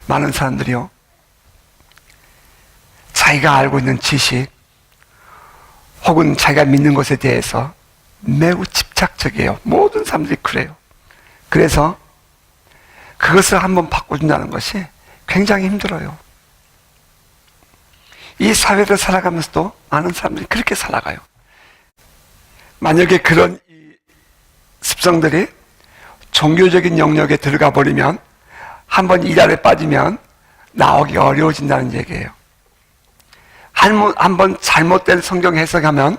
많은 사람들이요, 자기가 알고 있는 지식 혹은 자기가 믿는 것에 대해서 매우 집착적이에요. 모든 사람들이 그래요. 그래서 그것을 한번 바꿔준다는 것이 굉장히 힘들어요. 이 사회를 살아가면서도 많은 사람들이 그렇게 살아가요. 만약에 그런 습성들이 종교적인 영역에 들어가 버리면, 한번 이 자리에 빠지면 나오기가 어려워진다는 얘기예요. 한번 잘못된 성경 해석하면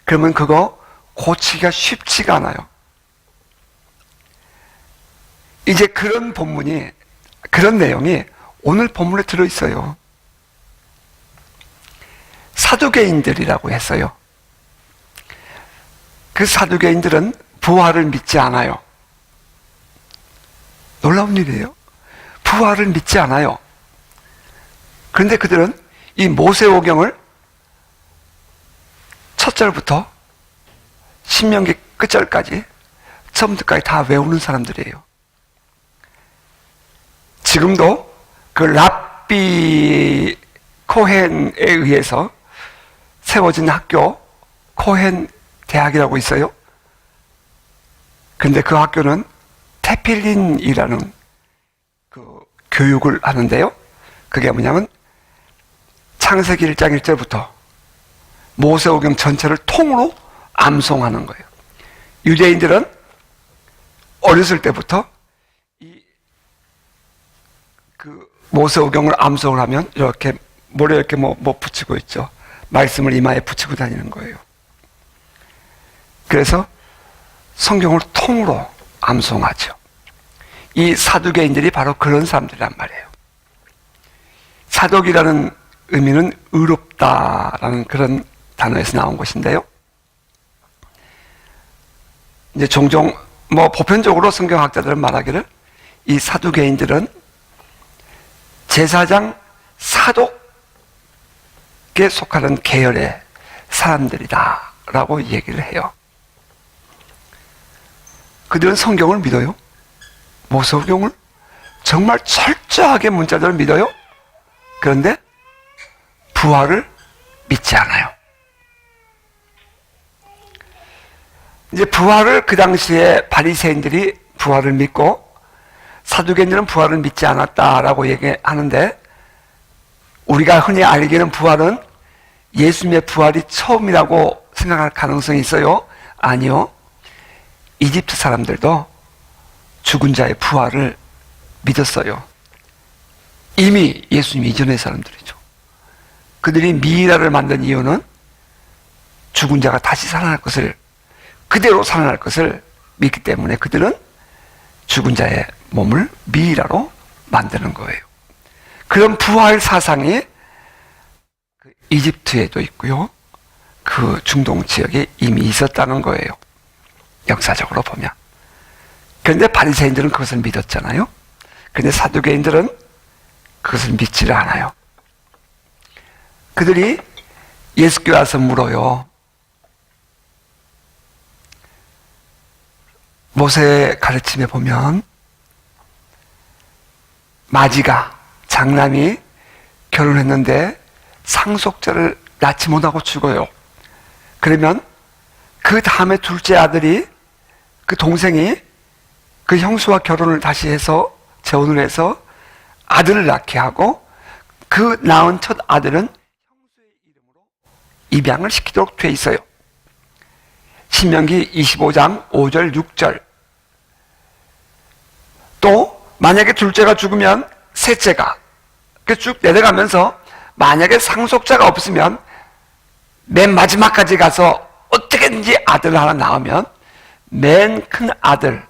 그러면 그거 고치기가 쉽지가 않아요. 이제 그런 본문이, 그런 내용이 오늘 본문에 들어있어요. 사두개인들이라고 했어요. 그 사두개인들은 부활을 믿지 않아요. 놀라운 일이에요. 부활을 믿지 않아요. 그런데 그들은 이 모세오경을 첫 절부터 신명기 끝절까지 처음부터까지 다 외우는 사람들이에요. 지금도 그 랍비 코헨에 의해서 세워진 학교, 코헨 대학이라고 있어요. 근데 그 학교는 테필린이라는 그 교육을 하는데요. 그게 뭐냐면 창세기 1장 1절부터 모세오경 전체를 통으로 암송하는 거예요. 유대인들은 어렸을 때부터 그 모세오경을 암송을 하면 이렇게 머리에 이렇게 뭐 붙이고 있죠. 말씀을 이마에 붙이고 다니는 거예요. 그래서 성경을 통으로 암송하죠. 이 사두개인들이 바로 그런 사람들이란 말이에요. 사독이라는 의미는 의롭다라는 그런 단어에서 나온 것인데요. 이제 종종 보편적으로 성경학자들은 말하기를 이 사두개인들은 제사장 사독에 속하는 계열의 사람들이다라고 얘기를 해요. 그들은 성경을 믿어요. 모세오경을 정말 철저하게 문자대로 믿어요. 그런데 부활을 믿지 않아요. 이제 부활을 그 당시에 바리새인들이 부활을 믿고 사두개인들은 부활을 믿지 않았다라고 얘기하는데, 우리가 흔히 알기는 부활은 예수님의 부활이 처음이라고 생각할 가능성이 있어요. 아니요. 이집트 사람들도 죽은 자의 부활을 믿었어요. 이미 예수님 이전의 사람들이죠. 그들이 미이라를 만든 이유는 죽은 자가 다시 살아날 것을, 그대로 살아날 것을 믿기 때문에 그들은 죽은 자의 몸을 미이라로 만드는 거예요. 그런 부활 사상이 이집트에도 있고요, 그 중동 지역에 이미 있었다는 거예요. 역사적으로 보면. 그런데 바리새인들은 그것을 믿었잖아요. 그런데 사두개인들은 그것을 믿지를 않아요. 그들이 예수께 와서 물어요. 모세의 가르침에 보면 마지가, 장남이 결혼했는데 상속자를 낳지 못하고 죽어요. 그러면 그 다음에 둘째 아들이, 그 동생이 그 형수와 결혼을 다시 해서 재혼을 해서 아들을 낳게 하고, 그 낳은 첫 아들은 형수의 이름으로 입양을 시키도록 돼 있어요. 신명기 25장 5절 6절. 또 만약에 둘째가 죽으면 셋째가 쭉 내려가면서, 만약에 상속자가 없으면 맨 마지막까지 가서 어떻게든지 아들을 하나 낳으면 맨 큰 아들,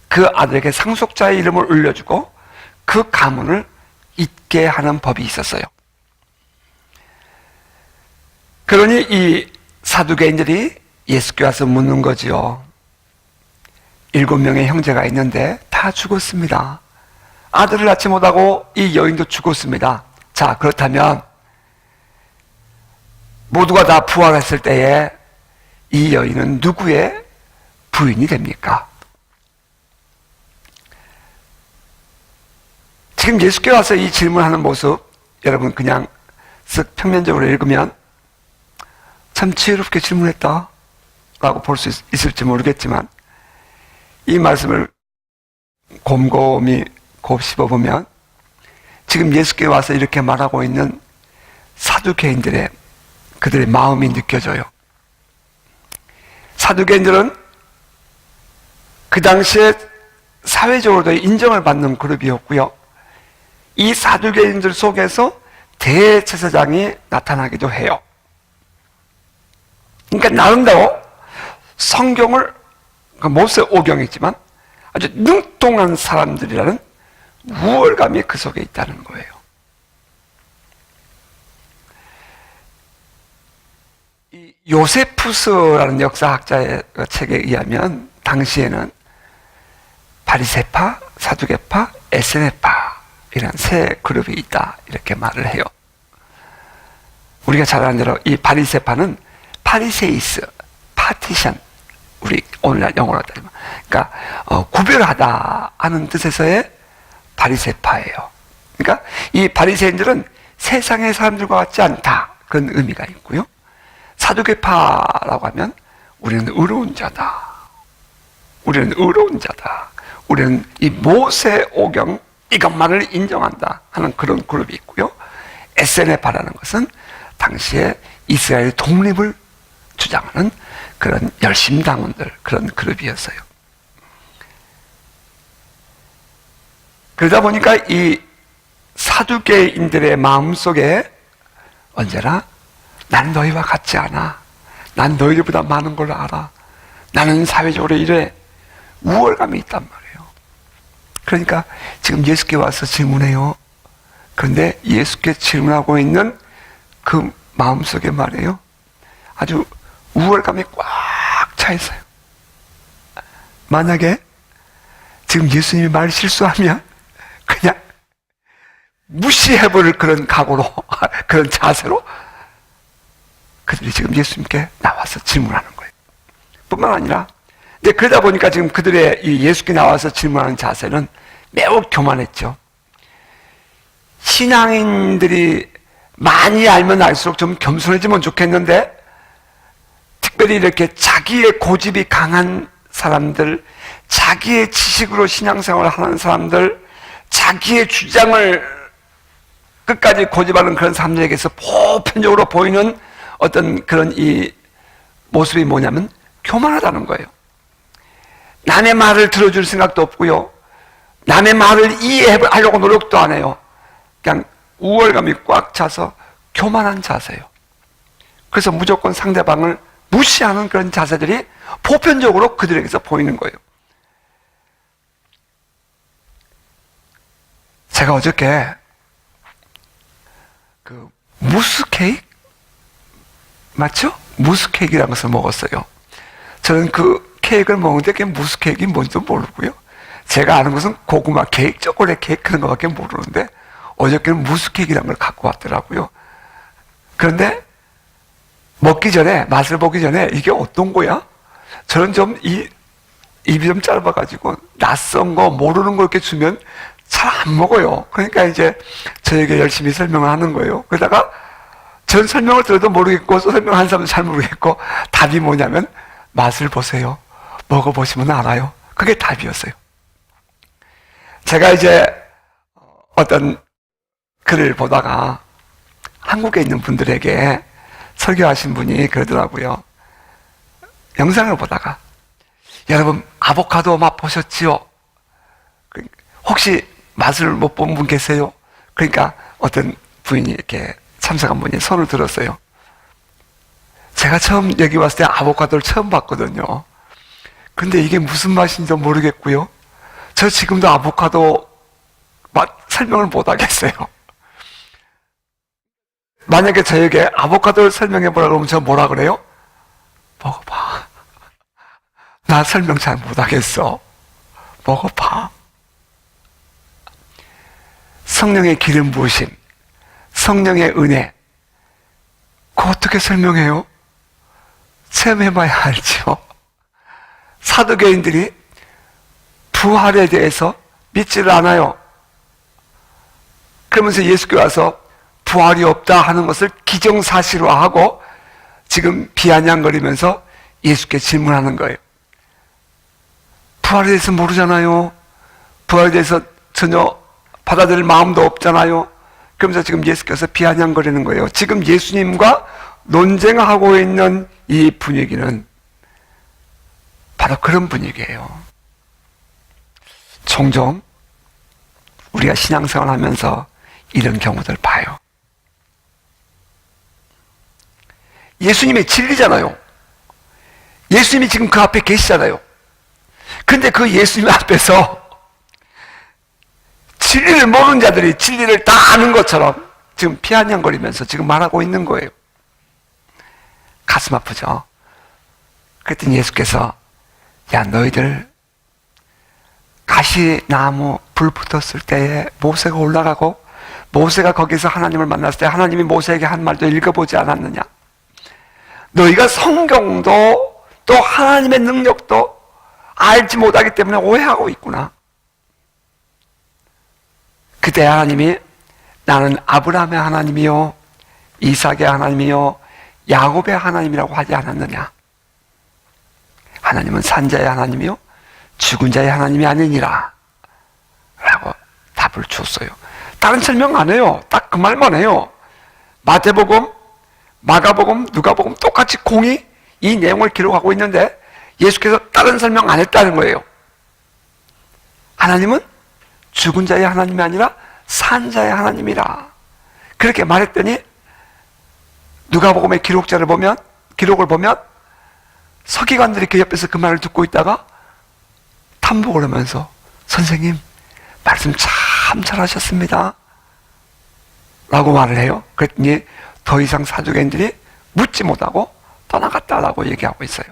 그 아들에게 상속자의 이름을 올려주고 그 가문을 잇게 하는 법이 있었어요. 그러니 이 사두개인들이 예수께 와서 묻는 거지요. 7명의 형제가 있는데 다 죽었습니다. 아들을 낳지 못하고 이 여인도 죽었습니다. 자, 그렇다면 모두가 다 부활했을 때에 이 여인은 누구의 부인이 됩니까? 지금 예수께 와서 이 질문하는 모습, 여러분 그냥 쓱 평면적으로 읽으면 참 지혜롭게 질문했다 라고 볼 수 있을지 모르겠지만, 이 말씀을 곰곰이 곱씹어보면 지금 예수께 와서 이렇게 말하고 있는 사두개인들의 그들의 마음이 느껴져요. 사두개인들은 그 당시에 사회적으로도 인정을 받는 그룹이었고요. 이 사두개인들 속에서 대제사장이 나타나기도 해요. 그러니까 나름대로 성경을, 모세 오경이지만 아주 능통한 사람들이라는 우월감이 그 속에 있다는 거예요. 이 요세푸스라는 역사학자의 책에 의하면 당시에는 바리새파, 사두개파, 에세네파 이런 세 그룹이 있다 이렇게 말을 해요. 우리가 잘 아는 대로 이 바리새파는 파리세이스, 파티션, 우리 오늘날 영어로 따지면 그러니까 구별하다 하는 뜻에서의 바리새파예요. 그러니까 이 바리새인들은 세상의 사람들과 같지 않다 그런 의미가 있고요. 사두개파라고 하면 우리는 의로운 자다. 우리는 의로운 자다. 우리는 이 모세 오경 이것만을 인정한다 하는 그런 그룹이 있고요. 에세네파라는 것은 당시에 이스라엘 독립을 주장하는 그런 열심당원들, 그런 그룹이었어요. 그러다 보니까 이 사두개인들의 마음속에 언제나 난 너희와 같지 않아. 난 너희들보다 많은 걸 알아. 나는 사회적으로 이래. 우월감이 있단 말이에요. 그러니까 지금 예수께 와서 질문해요. 그런데 예수께 질문하고 있는 그 마음속에 말이에요. 아주 우월감이 꽉 차 있어요. 만약에 지금 예수님이 말 실수하면 그냥 무시해버릴 그런 각오로, 그런 자세로 그들이 지금 예수님께 나와서 질문하는 거예요. 뿐만 아니라, 근데 그러다 보니까 지금 그들의 이 예수께 나와서 질문하는 자세는 매우 교만했죠. 신앙인들이 많이 알면 알수록 좀 겸손해지면 좋겠는데, 특별히 이렇게 자기의 고집이 강한 사람들, 자기의 지식으로 신앙생활을 하는 사람들, 자기의 주장을 끝까지 고집하는 그런 사람들에게서 보편적으로 보이는 어떤 그런 이 모습이 뭐냐면 교만하다는 거예요. 남의 말을 들어줄 생각도 없고요. 남의 말을 이해하려고 노력도 안 해요. 그냥 우월감이 꽉 차서 교만한 자세예요. 그래서 무조건 상대방을 무시하는 그런 자세들이 보편적으로 그들에게서 보이는 거예요. 제가 어저께 그 무스 케이크 맞죠? 무스 케이크라는 것을 먹었어요. 저는 그 케이크를 먹는데 그게 무스 케이크가 뭔지도 모르고요. 제가 아는 것은 고구마 케이크, 초콜릿 케이크 그런 것밖에 모르는데 어저께는 무스 케이크라는 걸 갖고 왔더라고요. 그런데 먹기 전에, 맛을 보기 전에 이게 어떤 거야? 저는 좀 입이 좀 짧아가지고 낯선 거, 모르는 거 이렇게 주면 잘 안 먹어요. 그러니까 이제 저에게 열심히 설명을 하는 거예요. 그러다가 전 설명을 들어도 모르겠고, 설명한 사람도 잘 모르겠고, 답이 뭐냐면 맛을 보세요. 먹어보시면 알아요. 그게 답이었어요. 제가 이제 어떤 글을 보다가 한국에 있는 분들에게 설교하신 분이 그러더라고요. 영상을 보다가 여러분 아보카도 맛 보셨지요? 혹시 맛을 못 본 분 계세요? 그러니까 어떤 부인이 이렇게 참석한 분이 손을 들었어요. 제가 처음 여기 왔을 때 아보카도를 처음 봤거든요. 근데 이게 무슨 맛인지 모르겠고요. 저 지금도 아보카도 맛 설명을 못 하겠어요. 만약에 저에게 아보카도를 설명해 보라고 그러면 저 뭐라 그래요? 먹어봐. 나 설명 잘 못 하겠어. 먹어봐. 성령의 기름 부으심, 성령의 은혜, 그거 어떻게 설명해요? 체험해봐야 알죠. 사두개인들이 부활에 대해서 믿지를 않아요. 그러면서 예수께 와서 부활이 없다 하는 것을 기정사실화하고 지금 비아냥거리면서 예수께 질문하는 거예요. 부활에 대해서 모르잖아요. 부활에 대해서 전혀 받아들일 마음도 없잖아요. 그러면서 지금 예수께서 비아냥거리는 거예요. 지금 예수님과 논쟁하고 있는 이 분위기는 바로 그런 분위기예요. 종종 우리가 신앙생활 하면서 이런 경우들 봐요. 예수님의 진리잖아요. 예수님이 지금 그 앞에 계시잖아요. 근데 그 예수님 앞에서 진리를 모르는 자들이 진리를 다 아는 것처럼 지금 비아냥거리면서 지금 말하고 있는 거예요. 가슴 아프죠? 그랬더니 예수께서 야, 너희들 가시나무 불 붙었을 때에 모세가 올라가고 모세가 거기서 하나님을 만났을 때 하나님이 모세에게 한 말도 읽어보지 않았느냐? 너희가 성경도 또 하나님의 능력도 알지 못하기 때문에 오해하고 있구나. 그때 하나님이 나는 아브라함의 하나님이요 이삭의 하나님이요 야곱의 하나님이라고 하지 않았느냐? 하나님은 산자의 하나님이요 죽은 자의 하나님이 아니니라 라고 답을 줬어요. 다른 설명 안 해요. 딱 그 말만 해요. 마태복음, 마가복음, 누가복음 똑같이 공이 이 내용을 기록하고 있는데 예수께서 다른 설명 안 했다는 거예요. 하나님은 죽은 자의 하나님이 아니라 산 자의 하나님이라 그렇게 말했더니 누가복음의 기록을 보면 서기관들이 그 옆에서 그 말을 듣고 있다가 탐복을 하면서 선생님 말씀 참 잘하셨습니다 라고 말을 해요. 그랬더니 더 이상 사두개인들이 묻지 못하고 떠나갔다라고 얘기하고 있어요.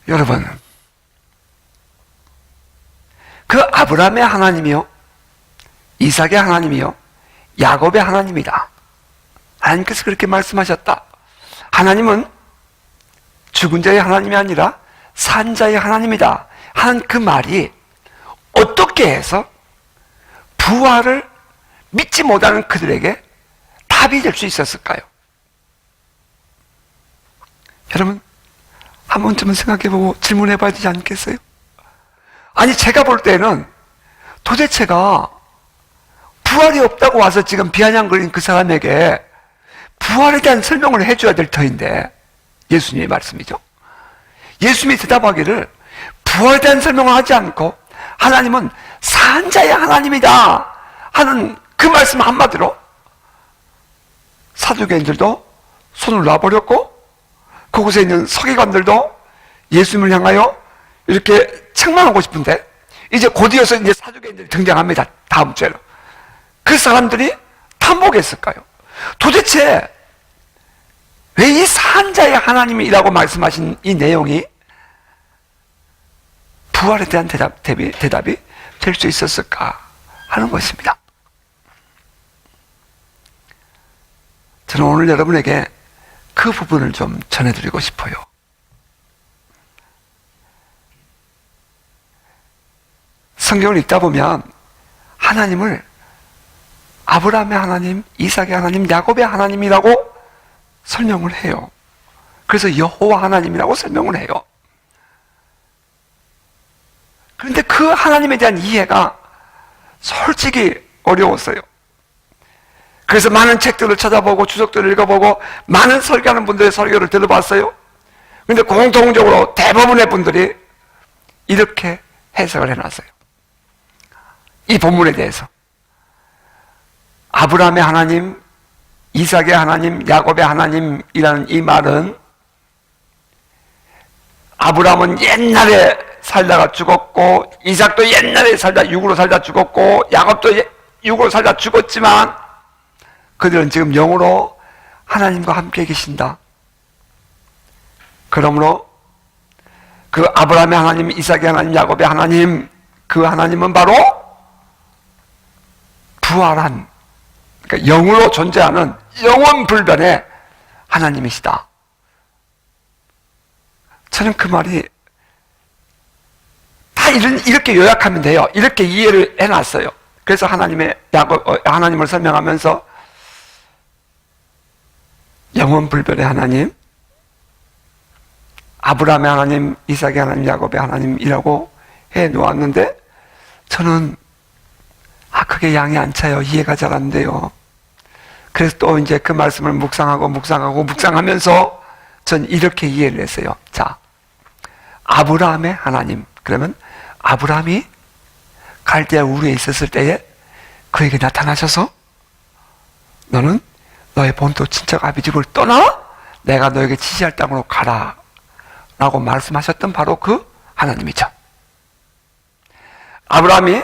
여러분, 그 아브라함의 하나님이요 이삭의 하나님이요 야곱의 하나님이다. 하나님께서 그렇게 말씀하셨다. 하나님은 죽은 자의 하나님이 아니라 산 자의 하나님이다 하는 그 말이 어떻게 해서 부활을 믿지 못하는 그들에게 답이 될 수 있었을까요? 여러분, 한 번쯤은 생각해보고 질문해봐야 되지 않겠어요? 아니, 제가 볼 때는 도대체가 부활이 없다고 와서 지금 비아냥거린 그 사람에게 부활에 대한 설명을 해줘야 될 터인데, 예수님의 말씀이죠. 예수님이 대답하기를 부활에 대한 설명을 하지 않고 하나님은 산자의 하나님이다 하는 그 말씀 한마디로 사두개인들도 손을 놔버렸고 그곳에 있는 서기관들도 예수님을 향하여 이렇게 책망하고 싶은데 이제 곧이어서 이제 사두개인들이 등장합니다. 다음 주에는. 그 사람들이 탐복했을까요? 도대체 왜 이 산자의 하나님이라고 말씀하신 이 내용이 부활에 대한 대답이 될 수 있었을까 하는 것입니다. 저는 오늘 여러분에게 그 부분을 좀 전해드리고 싶어요. 성경을 읽다 보면 하나님을 아브라함의 하나님, 이삭의 하나님, 야곱의 하나님이라고 설명을 해요. 그래서 여호와 하나님이라고 설명을 해요. 그런데 그 하나님에 대한 이해가 솔직히 어려웠어요. 그래서 많은 책들을 찾아보고 주석들을 읽어보고 많은 설교하는 분들의 설교를 들어봤어요. 그런데 공통적으로 대부분의 분들이 이렇게 해석을 해놨어요. 이 본문에 대해서 아브라함의 하나님, 이삭의 하나님, 야곱의 하나님이라는 이 말은 아브라함은 옛날에 살다가 죽었고 이삭도 옛날에 육으로 살다 죽었고 야곱도 육으로 살다 죽었지만 그들은 지금 영으로 하나님과 함께 계신다. 그러므로 그 아브라함의 하나님, 이삭의 하나님, 야곱의 하나님, 그 하나님은 바로 부활한, 그러니까 영으로 존재하는 영원불변의 하나님이시다. 저는 그 말이 다 이렇게 요약하면 돼요. 이렇게 이해를 해놨어요. 그래서 하나님을 설명하면서 영원불변의 하나님, 아브라함의 하나님, 이삭의 하나님, 야곱의 하나님이라고 해 놓았는데, 저는 그게 양이 안 차요. 이해가 잘 안 돼요. 그래서 또 이제 그 말씀을 묵상하면서 전 이렇게 이해를 했어요. 자, 아브라함의 하나님. 그러면 아브라함이 갈대아 우르에 있었을 때에 그에게 나타나셔서 너는 너의 본토 친척 아비집을 떠나 내가 너에게 지시할 땅으로 가라 라고 말씀하셨던 바로 그 하나님이죠. 아브라함이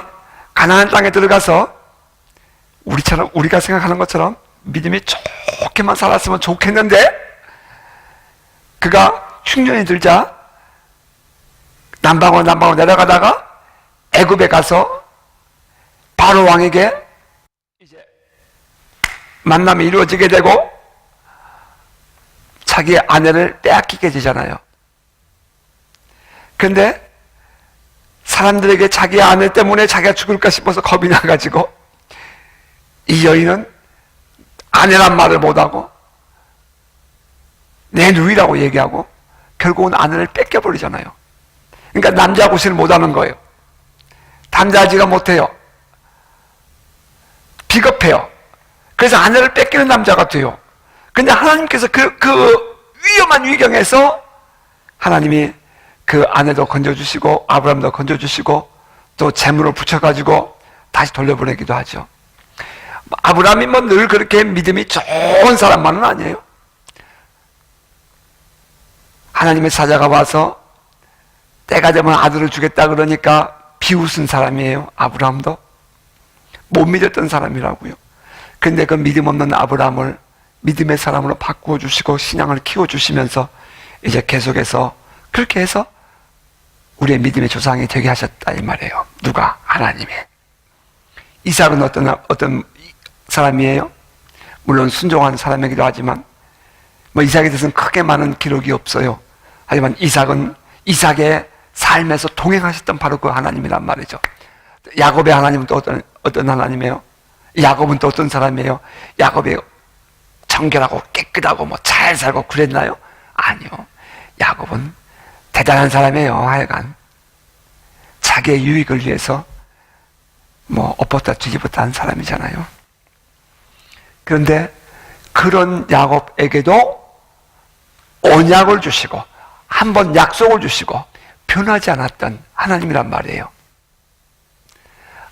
가나안 땅에 들어가서 우리가 생각하는 것처럼 믿음이 좋게만 살았으면 좋겠는데, 그가 흉년이 들자 남방으로 내려가다가 애굽에 가서 바로 왕에게 이제 만남이 이루어지게 되고 자기 아내를 빼앗기게 되잖아요. 그런데 사람들에게 자기 아내 때문에 자기가 죽을까 싶어서 겁이 나가지고 이 여인은 아내란 말을 못하고 내 누이라고 얘기하고 결국은 아내를 뺏겨버리잖아요. 그러니까 남자 고시를 못하는 거예요. 담대하지가 못해요. 비겁해요. 그래서 아내를 뺏기는 남자가 돼요. 근데 하나님께서 그 위험한 위경에서 하나님이 그 아내도 건져주시고 아브라함도 건져주시고 또 재물을 붙여가지고 다시 돌려보내기도 하죠. 아브라함이 뭐 늘 그렇게 믿음이 좋은 사람만은 아니에요. 하나님의 사자가 와서 때가 되면 아들을 주겠다 그러니까 비웃은 사람이에요. 아브라함도 못 믿었던 사람이라고요. 근데 그 믿음 없는 아브라함을 믿음의 사람으로 바꾸어 주시고 신앙을 키워 주시면서 이제 계속해서 그렇게 해서 우리의 믿음의 조상이 되게 하셨다 이 말이에요. 누가? 하나님이. 이삭은 어떤 사람이에요? 물론 순종한 사람이기도 하지만 뭐 이삭에 대해서는 크게 많은 기록이 없어요. 하지만 이삭의 삶에서 동행하셨던 바로 그 하나님이란 말이죠. 야곱의 하나님은 또 어떤 하나님이에요? 야곱은 또 어떤 사람이에요? 야곱이 정결하고 깨끗하고 뭐 잘 살고 그랬나요? 아니요. 야곱은 대단한 사람이에요. 하여간 자기의 유익을 위해서 뭐 엎었다 뒤집었다 한 사람이잖아요. 그런데 그런 야곱에게도 언약을 주시고 한번 약속을 주시고 변하지 않았던 하나님이란 말이에요.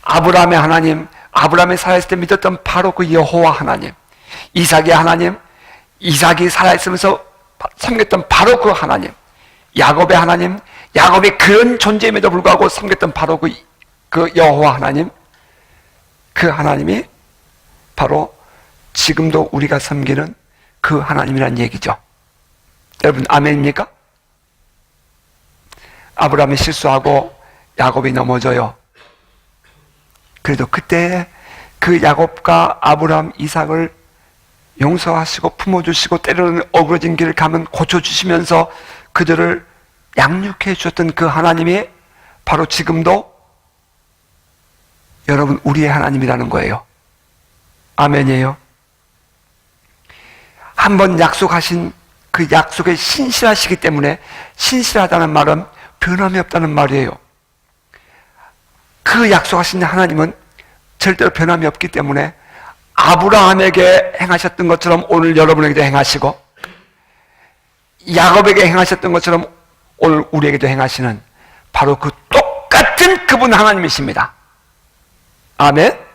아브라함의 하나님, 아브라함이 살아있을 때 믿었던 바로 그 여호와 하나님, 이삭의 하나님, 이삭이 살아있으면서 섬겼던 바로 그 하나님, 야곱의 하나님, 야곱이 그런 존재임에도 불구하고 섬겼던 바로 그 여호와 하나님, 그 하나님이 바로 지금도 우리가 섬기는 그 하나님이란 얘기죠. 여러분 아멘입니까? 아브라함이 실수하고 야곱이 넘어져요. 그래도 그때 그 야곱과 아브라함, 이삭을 용서하시고 품어주시고 때로는 어그러진 길을 가면 고쳐주시면서 그들을 양육해 주셨던 그 하나님이 바로 지금도 여러분 우리의 하나님이라는 거예요. 아멘이에요. 한번 약속하신 그 약속에 신실하시기 때문에, 신실하다는 말은 변함이 없다는 말이에요. 그 약속하신 하나님은 절대로 변함이 없기 때문에 아브라함에게 행하셨던 것처럼 오늘 여러분에게도 행하시고, 야곱에게 행하셨던 것처럼 오늘 우리에게도 행하시는 바로 그 똑같은 그분 하나님이십니다. 아멘.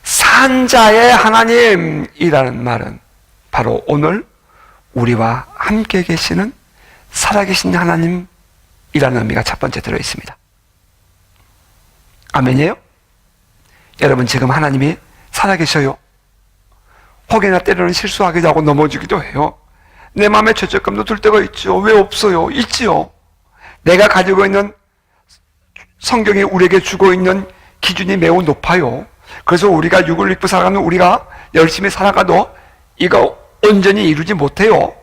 산자의 하나님이라는 말은 바로 오늘 우리와 함께 계시는 살아계신 하나님이라는 의미가 첫 번째 들어있습니다. 아멘이에요? 여러분 지금 하나님이 살아계셔요. 혹여나 때로는 실수하기도 하고 넘어지기도 해요. 내 마음에 죄책감도 들 때가 있죠. 왜 없어요? 있지요. 내가 가지고 있는 성경이 우리에게 주고 있는 기준이 매우 높아요. 그래서 우리가 육을 입고 살아가면 우리가 열심히 살아가도 이거 온전히 이루지 못해요.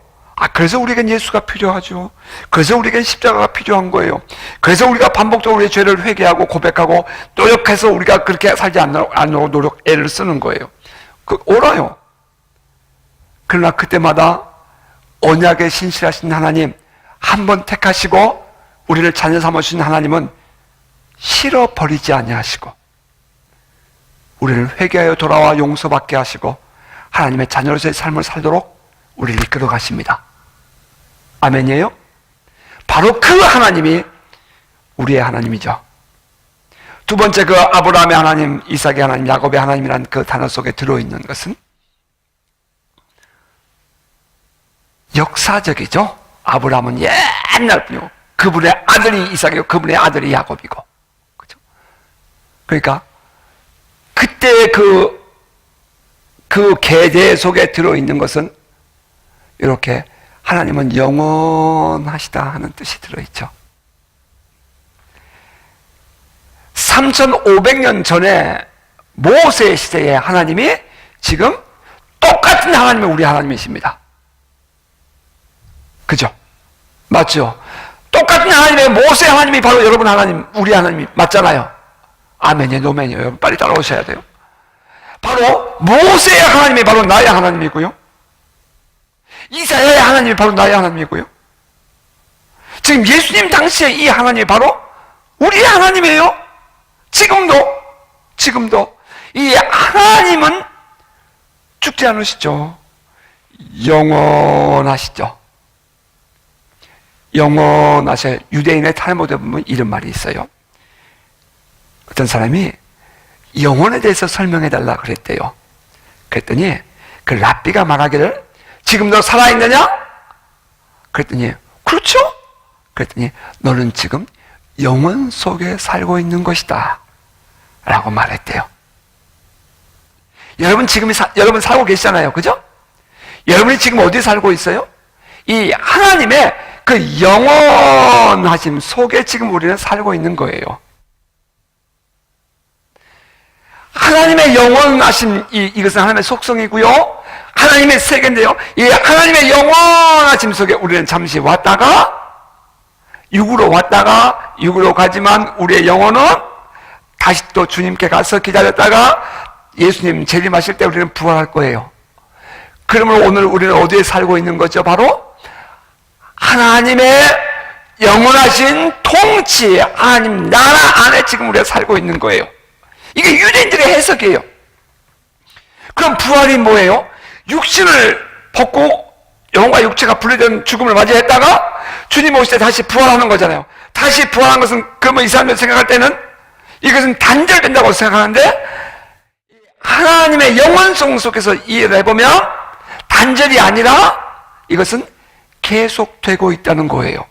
그래서 우리에겐 예수가 필요하죠. 그래서 우리에겐 십자가가 필요한 거예요. 그래서 우리가 반복적으로 우리의 죄를 회개하고 고백하고 노력해서 우리가 그렇게 살지 않도록 애를 쓰는 거예요. 옳아요. 그러나 그때마다 언약에 신실하신 하나님, 한 번 택하시고 우리를 자녀 삼으신 하나님은 싫어버리지 아니하시고 우리를 회개하여 돌아와 용서받게 하시고 하나님의 자녀로서의 삶을 살도록 우리를 이끌어 가십니다. 아멘이에요? 바로 그 하나님이 우리의 하나님이죠. 두 번째, 그 아브라함의 하나님, 이삭의 하나님, 야곱의 하나님이라는 그 단어 속에 들어있는 것은 역사적이죠. 아브라함은 옛날 분이고 그분의 아들이 이삭이고 그분의 아들이 야곱이고, 그죠? 그러니까 그때 그 계대 속에 들어있는 것은 이렇게 하나님은 영원하시다 하는 뜻이 들어있죠. 3500년 전에 모세 시대에 하나님이 지금 똑같은 하나님이 우리 하나님이십니다. 그죠? 맞죠? 똑같은 하나님의 모세 하나님이 바로 여러분 하나님, 우리 하나님이 맞잖아요. 아멘이에요, 노멘이에요. 여러분 빨리 따라오셔야 돼요. 바로 모세의 하나님이 바로 나의 하나님이고요. 이사야의 하나님이 바로 나의 하나님이고요. 지금 예수님 당시에 이 하나님이 바로 우리의 하나님이에요. 지금도 이 하나님은 죽지 않으시죠. 영원하시죠. 영원하셔. 유대인의 탈무드에 보면 이런 말이 있어요. 어떤 사람이 영혼에 대해서 설명해 달라 그랬대요. 그랬더니 그 랍비가 말하기를 지금도 살아있느냐? 그랬더니 그렇죠? 그랬더니 너는 지금 영혼 속에 살고 있는 것이다 라고 말했대요. 여러분 살고 계시잖아요. 그죠? 여러분이 지금 어디에 살고 있어요? 이 하나님의 그 영원하심 속에 지금 우리는 살고 있는 거예요. 하나님의 영원하심, 이것은 하나님의 속성이고요. 하나님의 세계인데요. 이 하나님의 영원하심 속에 우리는 잠시 왔다가 육으로 왔다가 육으로 가지만 우리의 영혼은 다시 또 주님께 가서 기다렸다가 예수님 재림하실 때 우리는 부활할 거예요. 그러면 오늘 우리는 어디에 살고 있는 거죠? 바로 하나님의 영원하신 통치, 하나님 나라 안에 지금 우리가 살고 있는 거예요. 이게 유대인들의 해석이에요. 그럼 부활이 뭐예요? 육신을 벗고 영혼과 육체가 분리된 죽음을 맞이했다가 주님 오실 때 다시 부활하는 거잖아요. 다시 부활한 것은, 그러면 이 사람들 생각할 때는 이것은 단절된다고 생각하는데 하나님의 영원성 속에서 이해를 해보면 단절이 아니라 이것은 계속되고 있다는 거예요.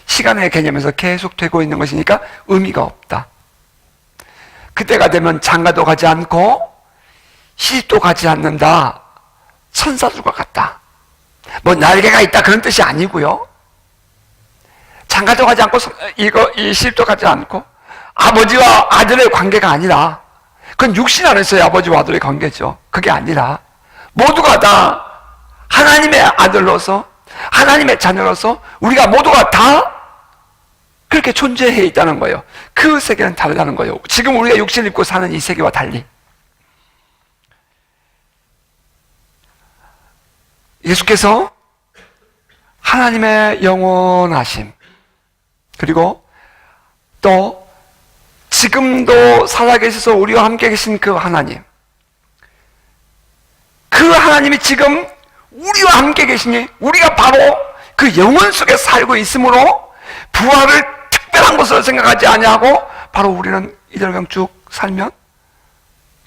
시간의 개념에서 계속되고 있는 것이니까 의미가 없다. 그때가 되면 장가도 가지 않고 시집도 가지 않는다. 천사들과 같다. 뭐 날개가 있다 그런 뜻이 아니고요. 장가도 가지 않고 이 시집도 가지 않고 아버지와 아들의 관계가 아니라, 그건 육신 안에서의 아버지와 아들의 관계죠. 그게 아니라 모두가 다 하나님의 아들로서 하나님의 자녀로서 우리가 모두가 다 그렇게 존재해 있다는 거예요. 그 세계는 다르다는 거예요. 지금 우리가 육신 입고 사는 이 세계와 달리. 예수께서 하나님의 영원하심, 그리고 또 지금도 살아계셔서 우리와 함께 계신 그 하나님, 그 하나님이 지금 우리와 함께 계시니 우리가 바로 그 영혼 속에 살고 있으므로 부활을 특별한 것으로 생각하지 아니하고 바로 우리는 이대로 쭉 살면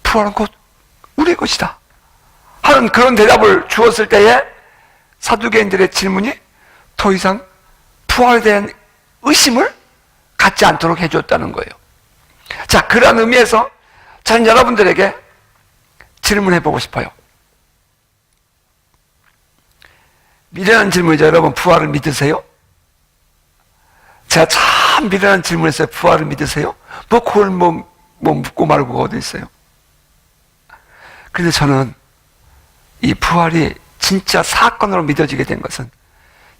부활은 곧 우리의 것이다 하는 그런 대답을 주었을 때에 사두개인들의 질문이 더 이상 부활에 대한 의심을 갖지 않도록 해줬다는 거예요. 자, 그런 의미에서 저는 여러분들에게 질문해보고 싶어요. 미련한 질문이죠. 여러분, 부활을 믿으세요? 제가 참 미련한 질문했어요. 부활을 믿으세요? 그걸 묻고 말고가 어디 있어요? 근데 저는 이 부활이 진짜 사건으로 믿어지게 된 것은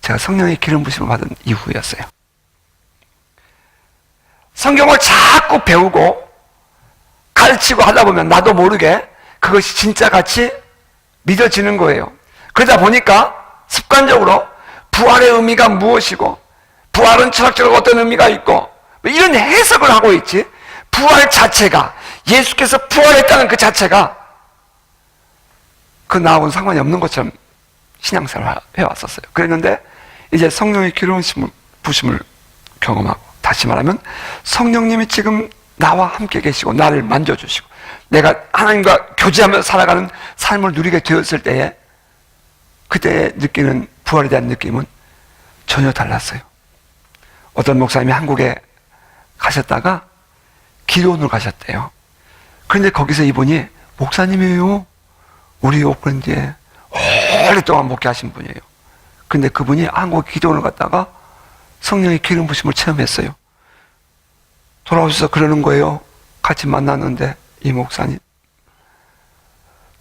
제가 성령의 기름 부심을 받은 이후였어요. 성경을 자꾸 배우고 가르치고 하다 보면 나도 모르게 그것이 진짜 같이 믿어지는 거예요. 그러다 보니까 습관적으로 부활의 의미가 무엇이고, 부활은 철학적으로 어떤 의미가 있고, 이런 해석을 하고 있지, 부활 자체가, 예수께서 부활했다는 그 자체가 그 나하고는 상관이 없는 것처럼 신앙생활을 해왔었어요. 그랬는데 이제 성령의 기름 부심을 경험하고, 다시 말하면 성령님이 지금 나와 함께 계시고 나를 만져주시고 내가 하나님과 교제하며 살아가는 삶을 누리게 되었을 때에, 그때 느끼는 부활에 대한 느낌은 전혀 달랐어요. 어떤 목사님이 한국에 가셨다가 기도원으로 가셨대요. 그런데 거기서 이분이 목사님이에요. 우리 오클랜드에 오랫동안 목회하신 분이에요. 근데 그분이 한국 기도원을 갔다가 성령의 기름 부심을 체험했어요. 돌아오셔서 그러는 거예요. 같이 만났는데, 이 목사님,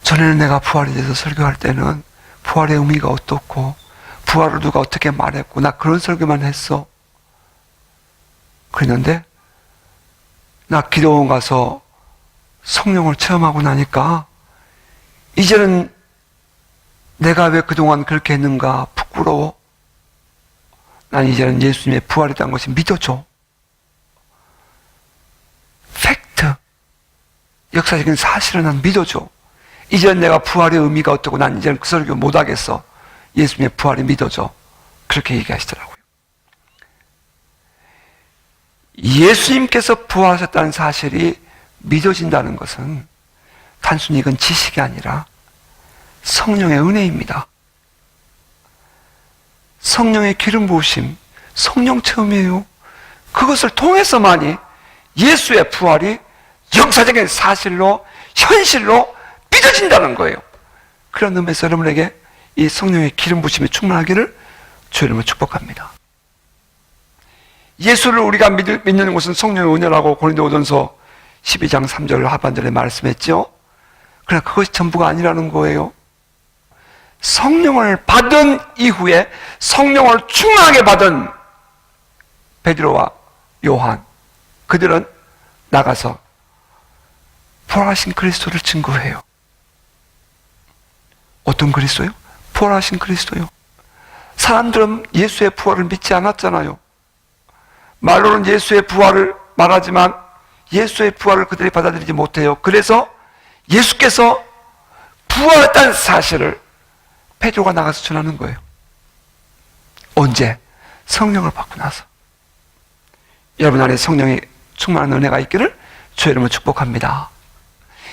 전에는 내가 부활에 대해서 설교할 때는 부활의 의미가 어떻고 부활을 누가 어떻게 말했고 나 그런 설교만 했어. 그랬는데 나 기도원 가서 성령을 체험하고 나니까 이제는 내가 왜 그동안 그렇게 했는가 부끄러워. 난 이제는 예수님의 부활이라는 것이 믿어져. 팩트, 역사적인 사실을 난 믿어줘. 이제는 내가 부활의 의미가 어떻고 난 이제는 그 설교 못하겠어. 예수님의 부활이 믿어져. 그렇게 얘기하시더라고요. 예수님께서 부활하셨다는 사실이 믿어진다는 것은 단순히 이건 지식이 아니라 성령의 은혜입니다. 성령의 기름 부으심, 성령 체험이에요. 그것을 통해서만이 예수의 부활이 역사적인 사실로, 현실로 믿어진다는 거예요. 그런 의미에서 여러분에게 이 성령의 기름 부심이 충만하기를 주의 이름으로 축복합니다. 예수를 우리가 믿는 것은 성령의 은혜라고 고린도후전서 12장 3절 하반절에 말씀했죠. 그러나 그것이 전부가 아니라는 거예요. 성령을 받은 이후에 성령을 충만하게 받은 베드로와 요한, 그들은 나가서 부활하신 그리스도를 증거해요. 어떤 그리스도요? 부활하신 그리스도요. 사람들은 예수의 부활을 믿지 않았잖아요. 말로는 예수의 부활을 말하지만 예수의 부활을 그들이 받아들이지 못해요. 그래서 예수께서 부활했다는 사실을 베드로가 나가서 전하는 거예요. 언제? 성령을 받고 나서. 여러분 안에 성령이 충만한 은혜가 있기를 주의 이름으로 축복합니다.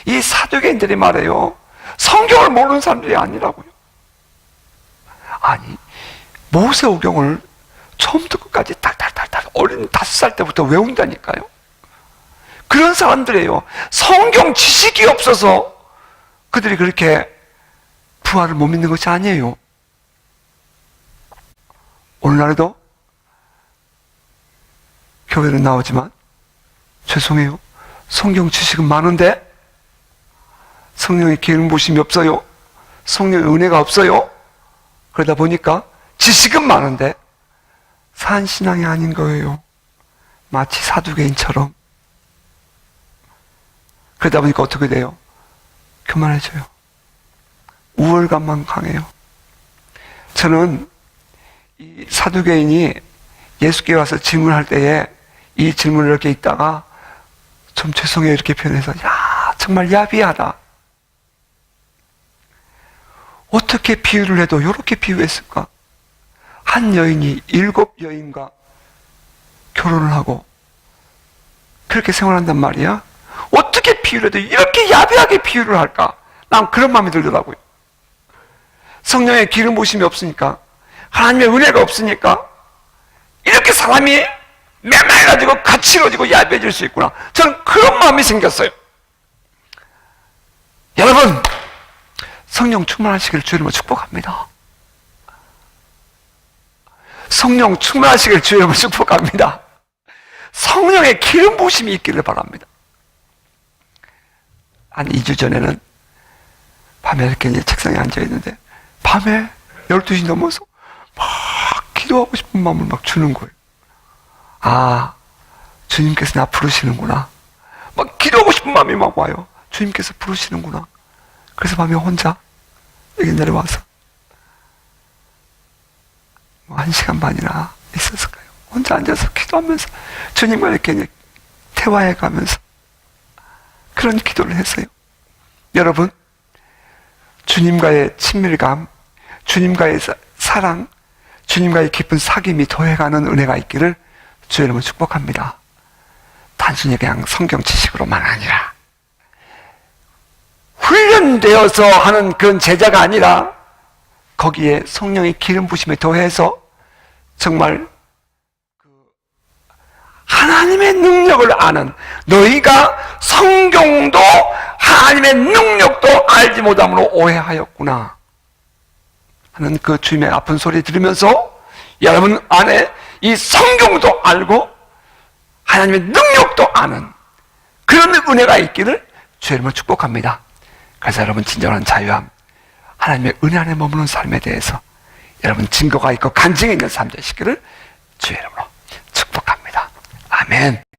이 사두개인들이 말해요. 성경을 모르는 사람들이 아니라고요. 아니, 모세오경을 처음부터 끝까지 탈탈탈탈 어린 5살 때부터 외운다니까요. 그런 사람들이에요. 성경 지식이 없어서 그들이 그렇게 부활을 못 믿는 것이 아니에요. 오늘날에도 교회는 나오지만 죄송해요. 성경 지식은 많은데 성령의 기름 부심이 없어요. 성령의 은혜가 없어요. 그러다 보니까 지식은 많은데 산신앙이 아닌 거예요. 마치 사두개인처럼. 그러다 보니까 어떻게 돼요? 교만해져요. 우월감만 강해요. 저는 이 사두개인이 예수께 와서 질문할 때에 이 질문을 이렇게 있다가 좀 죄송해요 이렇게 표현해서 야 정말 야비하다. 어떻게 비유를 해도 이렇게 비유했을까? 한 여인이 7 여인과 결혼을 하고 그렇게 생활한단 말이야. 어떻게 비유를 해도 이렇게 야비하게 비유를 할까? 난 그런 마음이 들더라고요. 성령의 기름 부심이 없으니까, 하나님의 은혜가 없으니까 이렇게 사람이 메말라지고 거칠어지고 얇아질 수 있구나. 저는 그런 마음이 생겼어요. 여러분, 성령 충만하시기를 주의 이름으로 축복합니다. 성령 충만하시기를 주의 이름으로 축복합니다. 성령의 기름 부심이 있기를 바랍니다. 한 2주 전에는 밤에 이렇게 이제 책상에 앉아 있는데 밤에 12시 넘어서 막 기도하고 싶은 마음을 막 주는 거예요. 아, 주님께서 나 부르시는구나. 막 기도하고 싶은 마음이 막 와요. 주님께서 부르시는구나. 그래서 밤에 혼자 여기 내려와서 1시간 반이나 있었을 거예요. 혼자 앉아서 기도하면서 주님과 이렇게 대화해 가면서 그런 기도를 했어요. 여러분, 주님과의 친밀감, 주님과의 사랑, 주님과의 깊은 사귐이 더해가는 은혜가 있기를 주의 이름으로 축복합니다. 단순히 그냥 성경 지식으로만 아니라 훈련되어서 하는 그런 제자가 아니라 거기에 성령의 기름 부심에 더해서 정말 하나님의 능력을 아는, 너희가 성경도 하나님의 능력도 알지 못함으로 오해하였구나 하는 그 주님의 아픈 소리 들으면서 여러분 안에 이 성경도 알고 하나님의 능력도 아는 그런 은혜가 있기를 주의 이름으로 축복합니다. 그래서 여러분 진정한 자유함, 하나님의 은혜 안에 머무는 삶에 대해서 여러분 증거가 있고 간증이 있는 삶 되시기를 주의 이름으로 축복합니다. 아멘.